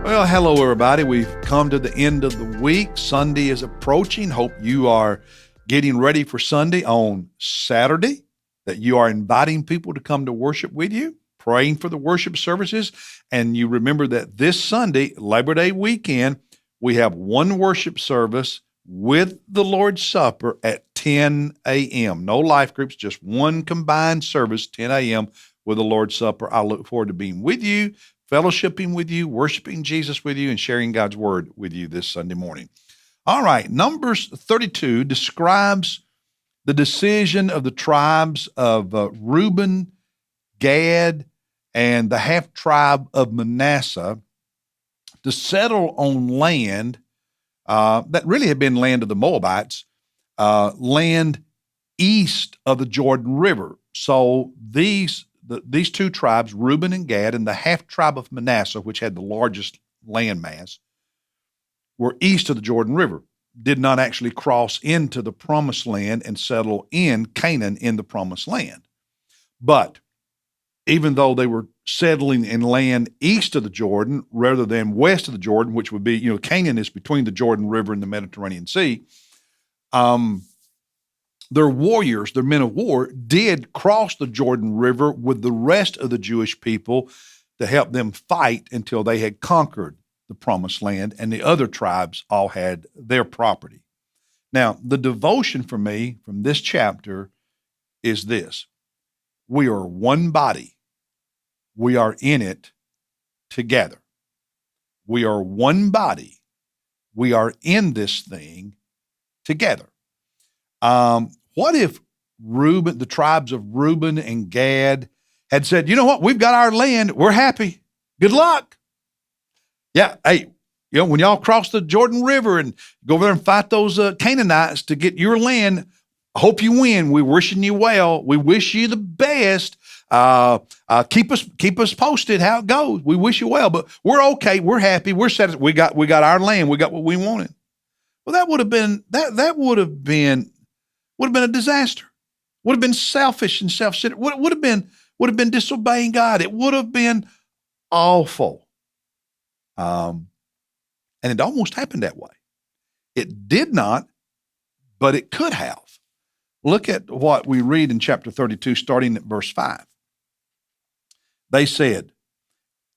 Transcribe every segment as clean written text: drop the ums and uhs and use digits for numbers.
Well, hello, everybody. We've come to the end of the week. Sunday is approaching. Hope you are getting ready for Sunday on Saturday, that you are inviting people to come to worship with you, praying for the worship services. And you remember that this Sunday, Labor Day weekend, we have one worship service with the Lord's Supper at 10 a.m. No life groups, just one combined service, 10 a.m. with the Lord's Supper. I look forward to being with you, fellowshipping with you, worshiping Jesus with you, and sharing God's word with you this Sunday morning. All right, Numbers 32 describes the decision of the tribes of Reuben, Gad, and the half tribe of Manasseh to settle on land that really had been land of the Moabites, land east of the Jordan River. So these two tribes, Reuben and Gad, and the half tribe of Manasseh, which had the largest landmass, were east of the Jordan River, did not actually cross into the promised land and settle in Canaan in the promised land. But even though they were settling in land east of the Jordan rather than west of the Jordan, which would be, Canaan is between the Jordan River and the Mediterranean Sea, their warriors, their men of war, did cross the Jordan River with the rest of the Jewish people to help them fight until they had conquered the promised land, and the other tribes all had their property. Now, the devotion for me from this chapter is this: we are one body. We are in it together. We are one body. We are in this thing together. What if Reuben, the tribes of Reuben and Gad, had said, you know what, we've got our land, we're happy, good luck. Yeah, hey, when y'all cross the Jordan River and go over there and fight those Canaanites to get your land, I hope you win. We're wishing you well. We wish you the best. Keep us posted how it goes. We wish you well, but we're okay. We're happy. We're satisfied. We got our land. We got what we wanted. Well, that would have been a disaster. Would have been selfish and self-centered. Would have been disobeying God. It would have been awful. And it almost happened that way. It did not, but it could have. Look at what we read in chapter 32, starting at verse 5. They said,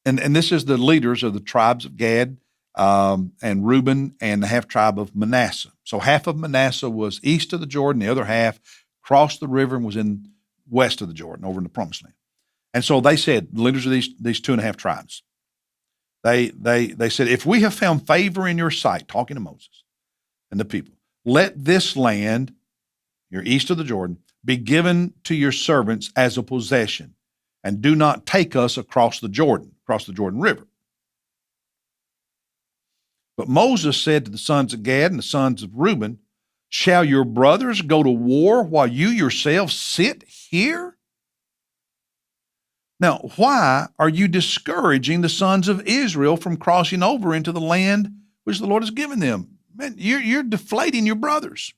and this is the leaders of the tribes of Gad and Reuben and the half tribe of Manasseh. So half of Manasseh was east of the Jordan, the other half crossed the river and was in west of the Jordan, over in the promised land. And so they said, the leaders of these two and a half tribes, they said, if we have found favor in your sight, talking to Moses and the people, let this land, you're east of the Jordan, be given to your servants as a possession, and do not take us across the Jordan River. But Moses said to the sons of Gad and the sons of Reuben, shall your brothers go to war while you yourselves sit here? Now, why are you discouraging the sons of Israel from crossing over into the land which the Lord has given them? Man, you're deflating your brothers.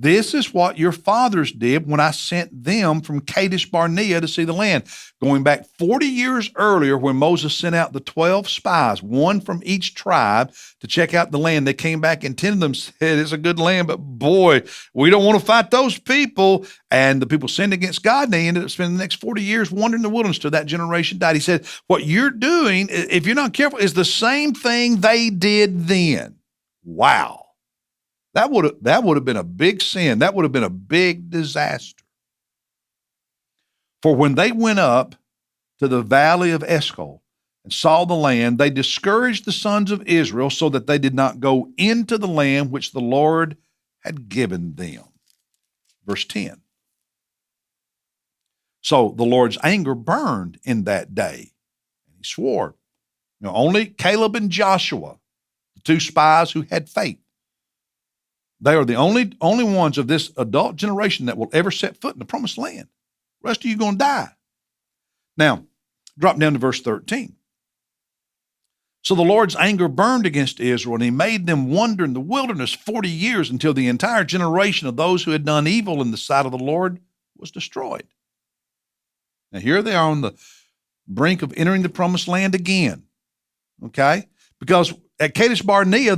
This is what your fathers did when I sent them from Kadesh Barnea to see the land. Going back 40 years earlier, when Moses sent out the 12 spies, one from each tribe, to check out the land, they came back and 10 of them said, it's a good land, but boy, we don't want to fight those people. And the people sinned against God, and they ended up spending the next 40 years wandering in the wilderness till that generation died. He said, what you're doing, if you're not careful, is the same thing they did then. Wow. That would have been a big sin. That would have been a big disaster. For when they went up to the valley of Eshcol and saw the land, they discouraged the sons of Israel so that they did not go into the land which the Lord had given them. Verse 10. So the Lord's anger burned in that day, and he swore, only Caleb and Joshua, the two spies who had faith, they are the only ones of this adult generation that will ever set foot in the promised land. The rest of you are going to die. Now, drop down to verse 13. So the Lord's anger burned against Israel, and he made them wander in the wilderness 40 years until the entire generation of those who had done evil in the sight of the Lord was destroyed. Now here they are on the brink of entering the promised land again. okay? Because at Kadesh Barnea,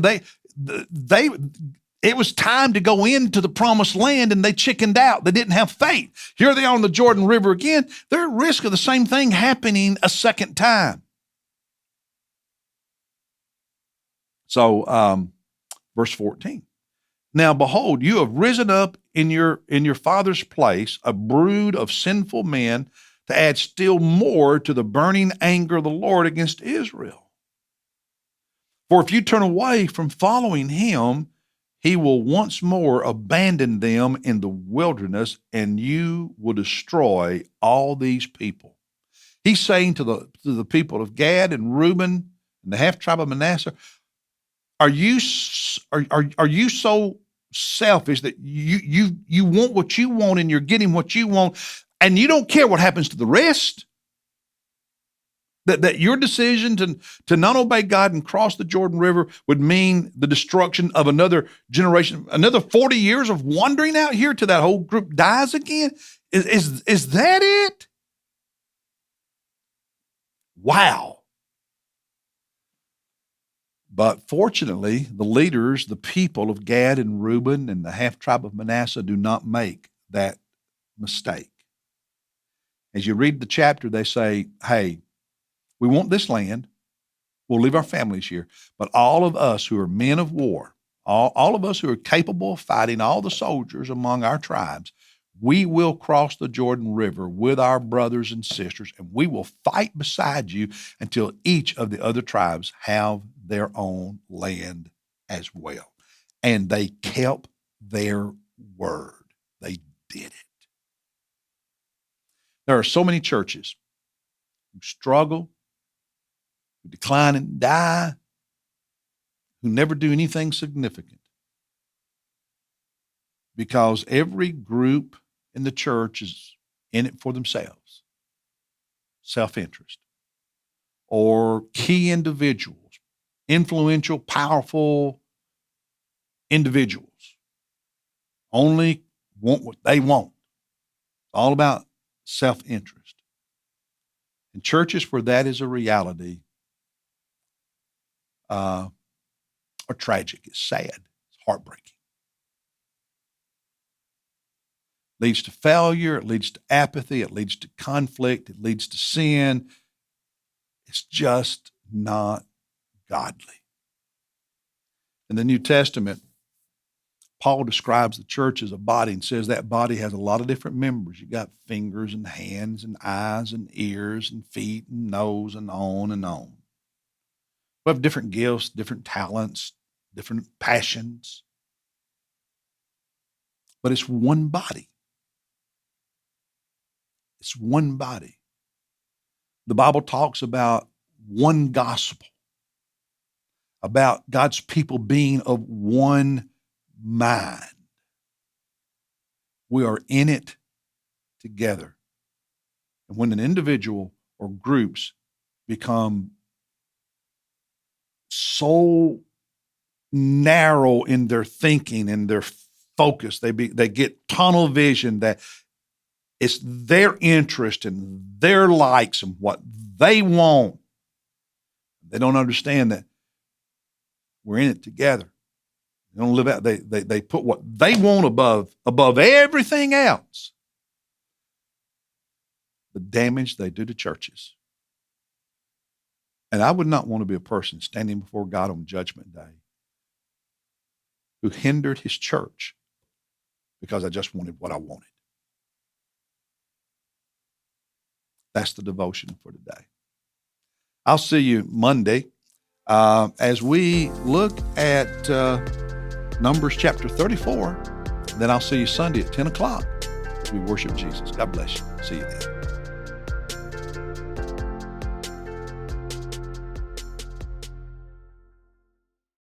it was time to go into the promised land, and they chickened out. They didn't have faith. Here they are on the Jordan River again. They're at risk of the same thing happening a second time. So, verse 14. Now, behold, you have risen up in your father's place a brood of sinful men to add still more to the burning anger of the Lord against Israel. For if you turn away from following him, he will once more abandon them in the wilderness, and you will destroy all these people. He's saying to the people of Gad and Reuben and the half tribe of Manasseh, are you so selfish that you want what you want and you're getting what you want, and you don't care what happens to the rest? That your decision to not obey God and cross the Jordan River would mean the destruction of another generation, another 40 years of wandering out here till that whole group dies again? Is that it? Wow. But fortunately, the leaders, the people of Gad and Reuben and the half tribe of Manasseh do not make that mistake. As you read the chapter, they say, hey, we want this land. We'll leave our families here. But all of us who are men of war, all of us who are capable of fighting, all the soldiers among our tribes, we will cross the Jordan River with our brothers and sisters, and we will fight beside you until each of the other tribes have their own land as well. And they kept their word. They did it. There are so many churches who struggle, who decline and die, who never do anything significant, because every group in the church is in it for themselves, self-interest, or key individuals, influential, powerful individuals, only want what they want. It's all about self-interest. In churches where that is a reality, are tragic. It's sad. It's heartbreaking. It leads to failure. It leads to apathy. It leads to conflict. It leads to sin. It's just not godly. In the New Testament, Paul describes the church as a body and says that body has a lot of different members. You got fingers and hands and eyes and ears and feet and nose and on and on. We have different gifts, different talents, different passions. But it's one body. It's one body. The Bible talks about one gospel, about God's people being of one mind. We are in it together. And when an individual or groups become so narrow in their thinking and their focus, they get tunnel vision, that it's their interest and their likes and what they want. They don't understand that we're in it together. They don't live out. They put what they want above everything else. The damage they do to churches. And I would not want to be a person standing before God on Judgment Day who hindered his church because I just wanted what I wanted. That's the devotion for today. I'll see you Monday as we look at Numbers chapter 34. Then I'll see you Sunday at 10 o'clock as we worship Jesus. God bless you. See you then.